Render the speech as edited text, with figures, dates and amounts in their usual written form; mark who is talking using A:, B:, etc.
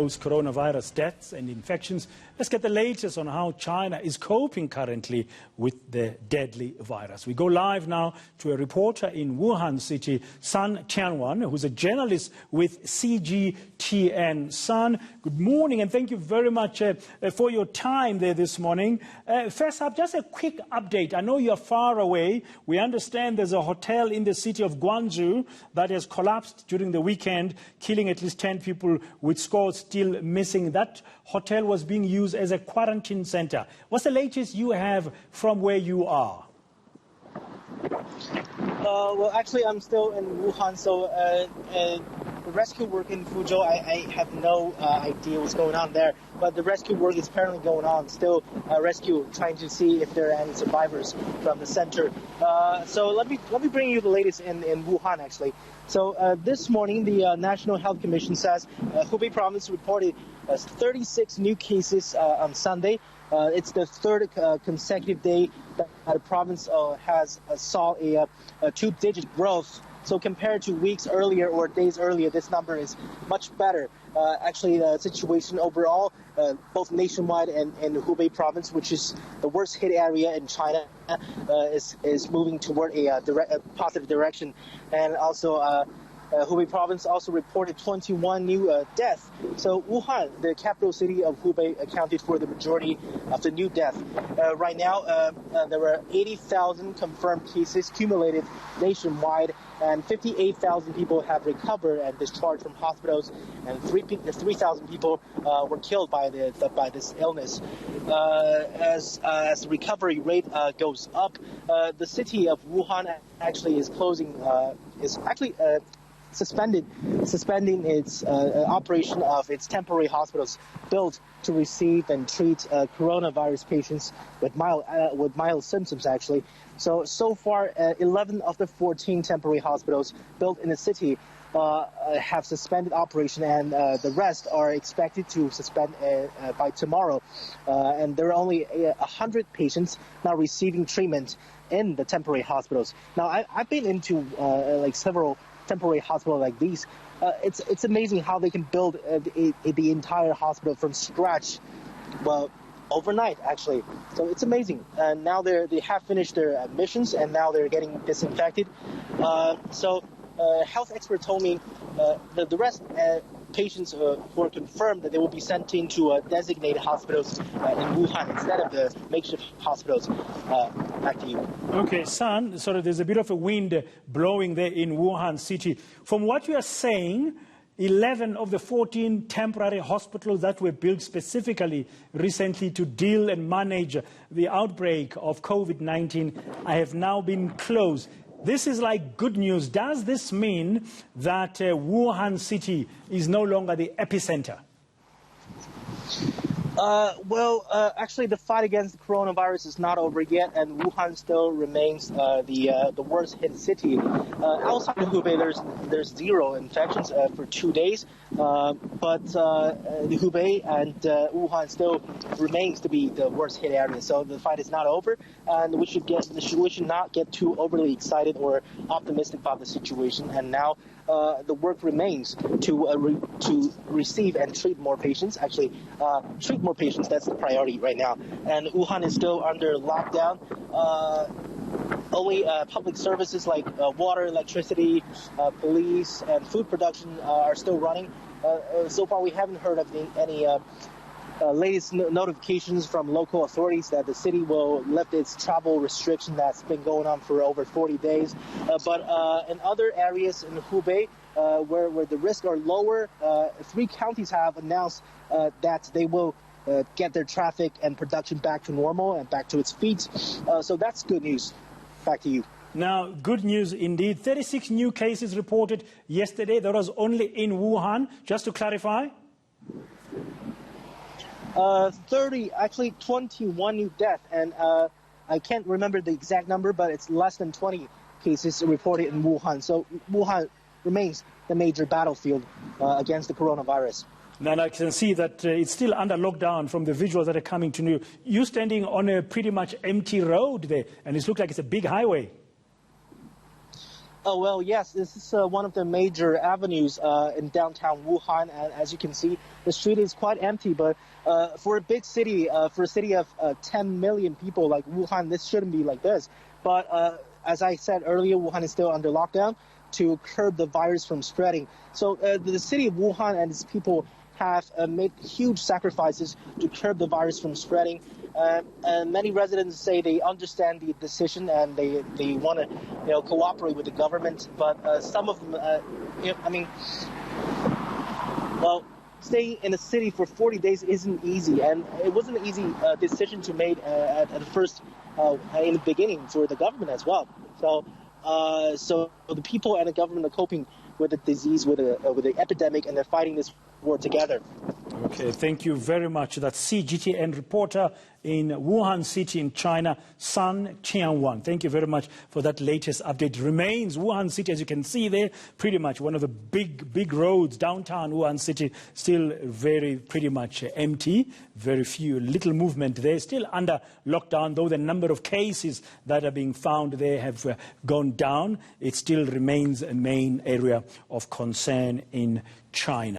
A: coronavirus deaths and infections. Let's get the latest on how China is coping currently with the deadly virus. We go live now to a reporter in Wuhan City, Tianyuan, who's a journalist with CGTN. San, good morning and thank you very much for your time there this morning. First up, just a quick update. I know you're far away. We understand there's a hotel in the city of Guangzhou that has collapsed during the weekend, killing at least 10 people with scores still missing. That hotel was being used as a quarantine center. What's the latest you have from where you are?
B: Well, actually, I'm still in Wuhan, so the rescue work in Fuzhou, I have no idea what's going on there. But the rescue work is apparently going on. Still rescue, trying to see if there are any survivors from the center. So let me bring you the latest in Wuhan, actually. So this morning, the National Health Commission says Hubei province reported 36 new cases on Sunday. It's the third consecutive day that the province has saw a two-digit growth. So compared to weeks earlier or days earlier, this number is much better. Actually, the situation overall, both nationwide and in Hubei province, which is the worst hit area in China, is moving toward a positive direction. And also, Hubei province also reported 21 new deaths. So Wuhan, the capital city of Hubei, accounted for the majority of the new deaths. Right now, there were 80,000 confirmed cases cumulated nationwide, and 58,000 people have recovered and discharged from hospitals, and 3,000 people were killed by this illness. As the recovery rate goes up, the city of Wuhan actually is suspending its operation of its temporary hospitals built to receive and treat coronavirus patients with mild symptoms, actually. So far, 11 of the 14 temporary hospitals built in the city have suspended operation, and the rest are expected to suspend by tomorrow. And there are only 100 patients now receiving treatment in the temporary hospitals. Now, I've been into several temporary hospital like these. It's amazing how they can build the entire hospital from scratch, well, overnight, actually. So it's amazing. And now they have finished their missions, and now they're getting disinfected. So health expert told me the rest patients who are confirmed that they will be sent into designated hospitals in Wuhan instead of the makeshift hospitals. Back to you.
A: Okay, San, so there's a bit of a wind blowing there in Wuhan City. From what you are saying, 11 of the 14 temporary hospitals that were built specifically recently to deal and manage the outbreak of COVID-19 have now been closed. This is like good news. Does this mean that Wuhan City is no longer the epicenter?
B: Actually, the fight against the coronavirus is not over yet, and Wuhan still remains the worst hit city. Outside of Hubei, there's zero infections for 2 days, but the Hubei and Wuhan still remains to be the worst hit area. So the fight is not over, and we should not get too overly excited or optimistic about the situation. And now the work remains to receive and treat more patients. Actually, treat more patients, that's the priority right now. And Wuhan is still under lockdown. Only public services like water, electricity, police, and food production are still running. So far, we haven't heard of any latest notifications from local authorities that the city will lift its travel restriction that's been going on for over 40 days. But in other areas in Hubei, where the risks are lower, 3 counties have announced that they will get their traffic and production back to normal and back to its feet. So that's good news. Back to you.
A: Now, good news indeed. 36 new cases reported yesterday. That was only in Wuhan. Just to clarify.
B: 21 new deaths, and I can't remember the exact number, but it's less than 20 cases reported in Wuhan. So Wuhan remains the major battlefield against the coronavirus.
A: Now I can see that it's still under lockdown from the visuals that are coming to you. You're standing on a pretty much empty road there, and it looks like it's a big highway.
B: Oh, well, yes, this is one of the major avenues in downtown Wuhan. And as you can see, the street is quite empty. But for a big city, for a city of 10 million people like Wuhan, this shouldn't be like this. But as I said earlier, Wuhan is still under lockdown to curb the virus from spreading. So the city of Wuhan and its people have made huge sacrifices to curb the virus from spreading. And many residents say they understand the decision and they want to cooperate with the government. But some of them, well, staying in the city for 40 days isn't easy. And it wasn't an easy decision to make at first in the beginning for the government as well. So the people and the government are coping with the disease, with the epidemic, and they're fighting this war together.
A: Okay, thank you very much. That's CGTN reporter in Wuhan City in China, Sun Tianyuan. Thank you very much for that latest update. Remains Wuhan City, as you can see there, pretty much one of the big roads, downtown Wuhan City, still pretty much empty. Very little movement there. Still under lockdown, though the number of cases that are being found there have gone down. It still remains a main area of concern in China.